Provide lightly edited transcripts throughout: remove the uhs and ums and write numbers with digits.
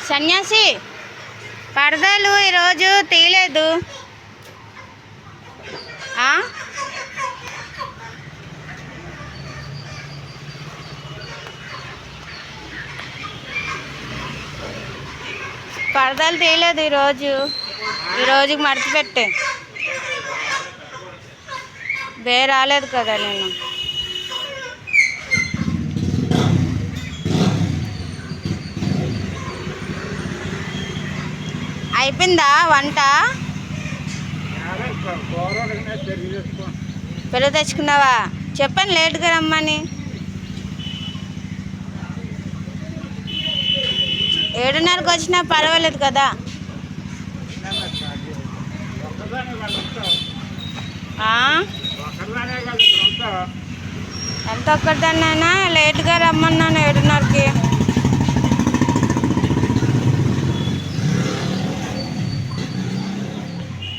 సన్యాసి పరదాలు ఈరోజు తీయలేదు. పరదాలు తీయలేదు ఈరోజుకి మర్చిపెట్టే. రాలేదు కదా నేను. అయిపోయిందా వంట? పెరుగు తెచ్చుకున్నావా? చెప్పాను లేట్గా రమ్మని. 7:30కి వచ్చినా పర్వాలేదు కదా. ఎంత ఒక్కదాన్నైనా లేట్గా రమ్మన్నాను 7:30కి.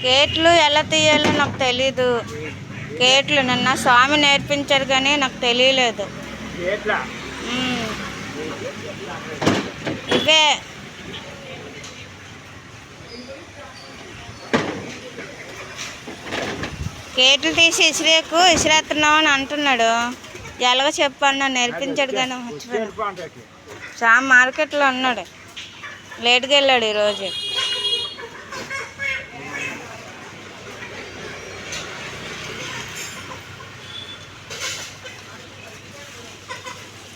కేట్లు ఎలా తీయాలో నాకు తెలీదు. కేట్లు నిన్న స్వామి నేర్పించారు కానీ నాకు తెలియలేదు. ఇవే కేట్లు తీసి ఇసిరేస్తున్నావు అని అంటున్నాడు. ఎలాగో చెప్పాను నేర్పించాడు కానీ మర్చిపోయాను. స్వామి మార్కెట్లో ఉన్నాడు, లేట్గా వెళ్ళాడు ఈరోజు.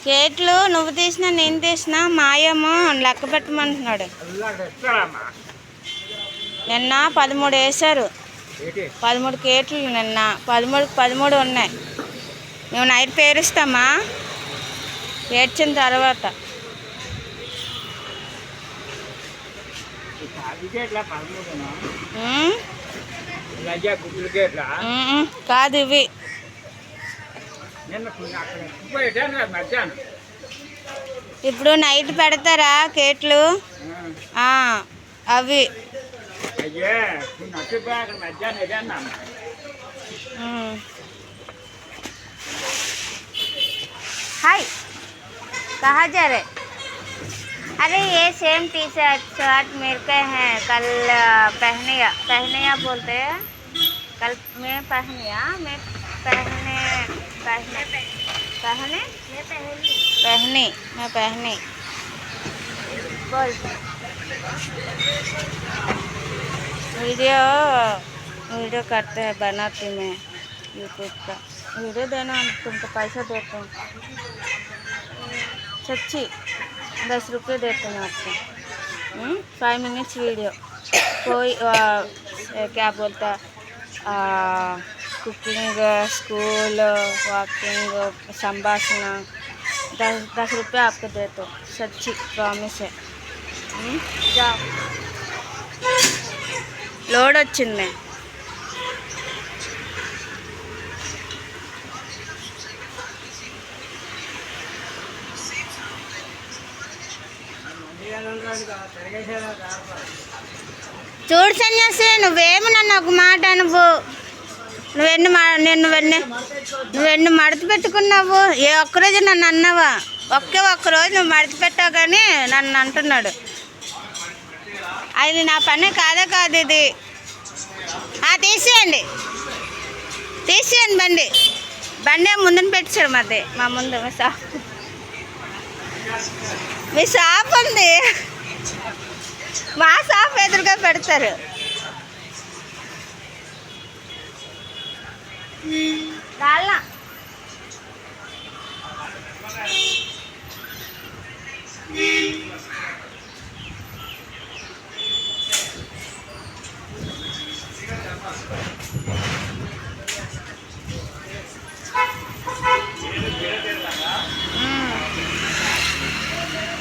కేట్లు నువ్వు తీసినా నేను తీసినా మాయేమో లెక్క పెట్టమంటున్నాడు. నిన్న 13 వేశారు. 13 కేట్లు నిన్న. 13 ఉన్నాయి. మేము నైట్ పేరుస్తామా పేర్చిన తర్వాత. కాదు ఇవి. ఇప్పుడు నైట్ పెడతారా కేట్లు? అవి हाय कहाँ जा रहे? अरे ये सेम टी शर्ट मेरे के हैं, कल पहनिया बोलते हैं। कल मैं पहनिया मैं पहनी बोल। वीडियो करते हैं, बनाती मैं यूट्यूब का वीडियो देना, तुमको पैसा देते हैं सच्ची। 10 रुपये देते हैं आपको। 5 मिनट्स वीडियो। कोई क्या बोलता कुकिंग, स्कूल, वॉकिंग, संभाषण 10 रुपये आपको देते हो सच्ची, प्रॉमिस है। जाओ లోడ్ వచ్చింది. చూడు సన్యాసి, నువ్వేమి నన్ను ఒక మాట నువ్వెన్ని మడత పెట్టుకున్నావు? ఏ ఒక్కరోజు నన్ను అన్నావా? ఒక్కరోజు నువ్వు మడత పెట్టావు కానీ నన్ను అంటున్నాడు. అది నా పని కాదు ఇది. తీసేయండి బండి ముందున పెట్టాడు. మా ముందు మీ షాప్ ఉంది, మా షాప్ ఎదురుగా పెడతారు. రాళ్ళ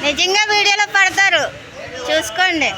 నిజంగా వీడియోలో పడతారు, చూసుకోండి.